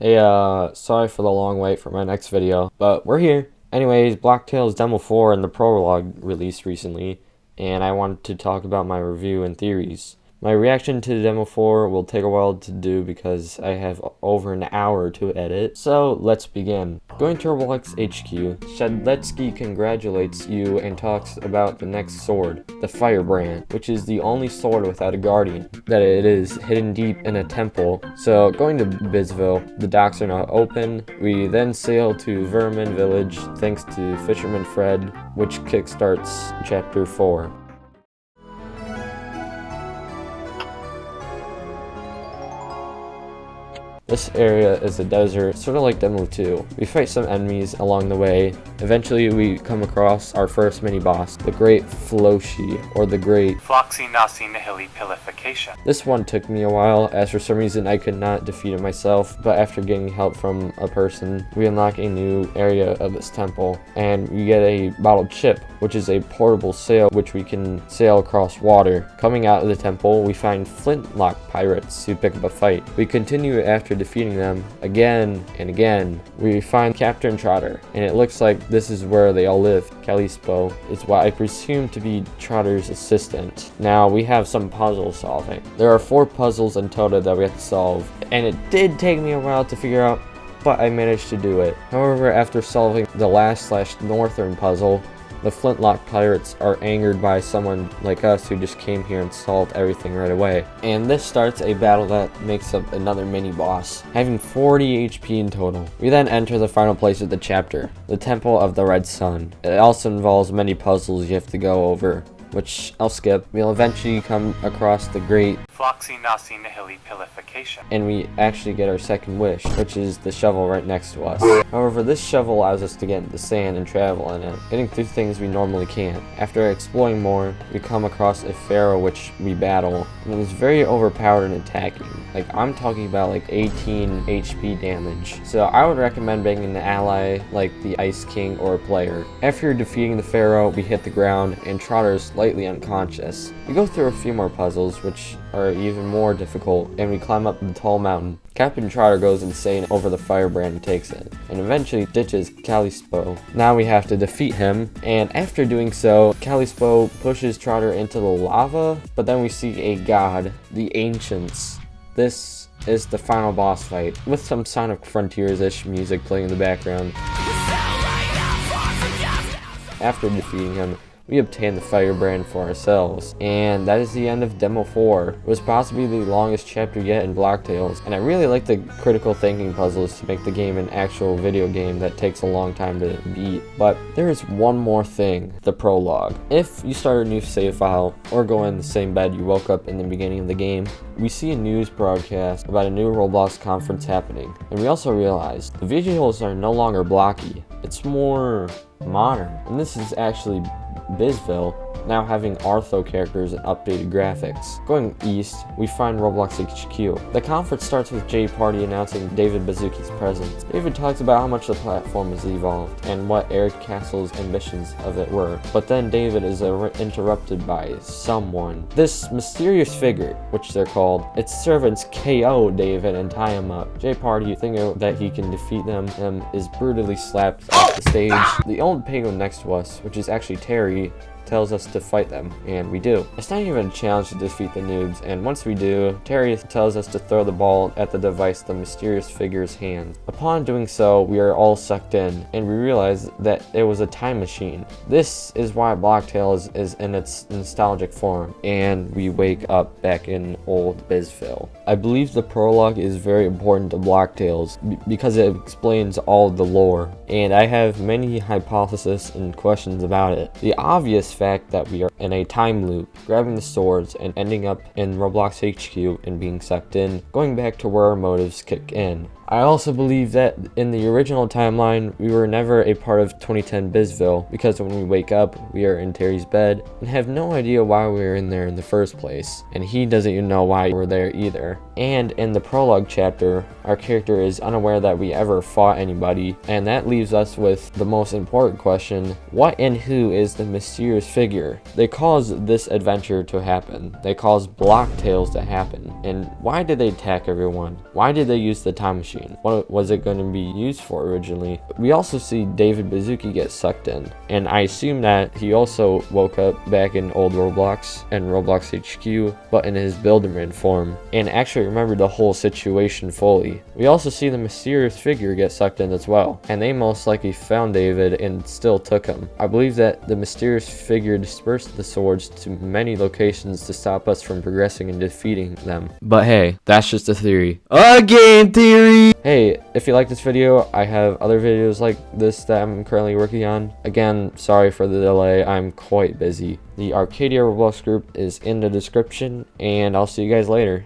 Hey, sorry for the long wait for my next video, but we're here. Anyways, Black Tails Demo 4 and the Prologue released recently, and I wanted to talk about my review and theories. My reaction to Demo 4 will take a while to do because I have over an hour to edit, so let's begin. Going to Roblox HQ, Shadletsky congratulates you and talks about the next sword, the Firebrand, which is the only sword without a guardian, that it is hidden deep in a temple. So going to Bizville, the docks are now open. We then sail to Vermin Village thanks to Fisherman Fred, which kickstarts Chapter 4. This area is a desert, sort of like Demo 2. We fight some enemies along the way. Eventually we come across our first mini-boss, the Great Floshi, or the Great Floxy Nasi Nihili Pilification. This one took me a while, as for some reason I could not defeat it myself, but after getting help from a person, we unlock a new area of this temple, and we get a bottled chip, which is a portable sail which we can sail across water. Coming out of the temple, we find flintlock pirates who pick up a fight. We continue after defeating them again and again. We find Captain Trotter, and it looks like this is where they all live. Calispo is what I presume to be Trotter's assistant. Now we have some puzzle solving. There are 4 puzzles in total that we have to solve, and it did take me a while to figure out, but I managed to do it. However, after solving the last/northern puzzle, the Flintlock Pirates are angered by someone like us who just came here and solved everything right away. And this starts a battle that makes up another mini-boss, having 40 HP in total. We then enter the final place of the chapter, the Temple of the Red Sun. It also involves many puzzles you have to go over, which I'll skip. We'll eventually come across the Great Floxy Nasi Nihili Pilification. And we actually get our second wish, which is the shovel right next to us. However, this shovel allows us to get into the sand and travel in it, getting through things we normally can't. After exploring more, we come across a pharaoh which we battle, and it is very overpowered and attacking. Like, I'm talking about like 18 HP damage. So I would recommend being an ally like the Ice King or a player. After defeating the pharaoh, we hit the ground and Trotter is slightly unconscious. We go through a few more puzzles which are even more difficult, and we climb up the tall mountain. Captain Trotter goes insane over the Firebrand and takes it, and eventually ditches Calispo. Now we have to defeat him, and after doing so, Calispo pushes Trotter into the lava, but then we see a god, the Ancients. This is the final boss fight, with some Sonic Frontiers-ish music playing in the background. After defeating him, we obtain the Firebrand for ourselves, and that is the end of Demo 4. It was possibly the longest chapter yet in Black Tails, and I really like the critical thinking puzzles to make the game an actual video game that takes a long time to beat. But there is one more thing, the prologue. If you start a new save file, or go in the same bed you woke up in the beginning of the game, we see a news broadcast about a new Roblox conference happening, and we also realize the visuals are no longer blocky, it's more modern, and this is actually Bizville, now having Artho characters and updated graphics. Going east, we find Roblox HQ. The conference starts with Jay Party announcing David Bazuki's presence. David talks about how much the platform has evolved and what Eric Castle's ambitions of it were. But then David is interrupted by someone. This mysterious figure, which they're called, its servants KO David and tie him up. Jay Party, thinking that he can defeat them, is brutally slapped off the stage. The old penguin next to us, which is actually Terry, tells us to fight them, and we do. It's not even a challenge to defeat the noobs, and once we do, Terry tells us to throw the ball at the device the mysterious figure's hand. Upon doing so, we are all sucked in, and we realize that it was a time machine. This is why Black Tails is in its nostalgic form, and we wake up back in old Bizville. I believe the prologue is very important to Black Tails because it explains all the lore, and I have many hypotheses and questions about it. The obvious fact that we are in a time loop, grabbing the swords and ending up in Roblox HQ and being sucked in, going back to where our motives kick in. I also believe that in the original timeline, we were never a part of 2010 Bizville, because when we wake up, we are in Terry's bed and have no idea why we were in there in the first place, and he doesn't even know why we're there either. And in the prologue chapter, our character is unaware that we ever fought anybody, and that leaves us with the most important question: what and who is the mysterious figure? They caused this adventure to happen. They caused Black Tails to happen. And why did they attack everyone? Why did they use the time machine? machine. What was it going to be used for originally? We also see David Baszucki get sucked in, and I assume that he also woke up back in old Roblox and Roblox HQ, but in his Builderman form, and actually remembered the whole situation fully. We also see the mysterious figure get sucked in as well, and they most likely found David and still took him. I believe that the mysterious figure dispersed the swords to many locations to stop us from progressing and defeating them. But hey, that's just a theory. A game theory! Hey, if you like this video, I have other videos like this that I'm currently working on. Again, sorry for the delay, I'm quite busy. The Arcadia Roblox group is in the description, and I'll see you guys later.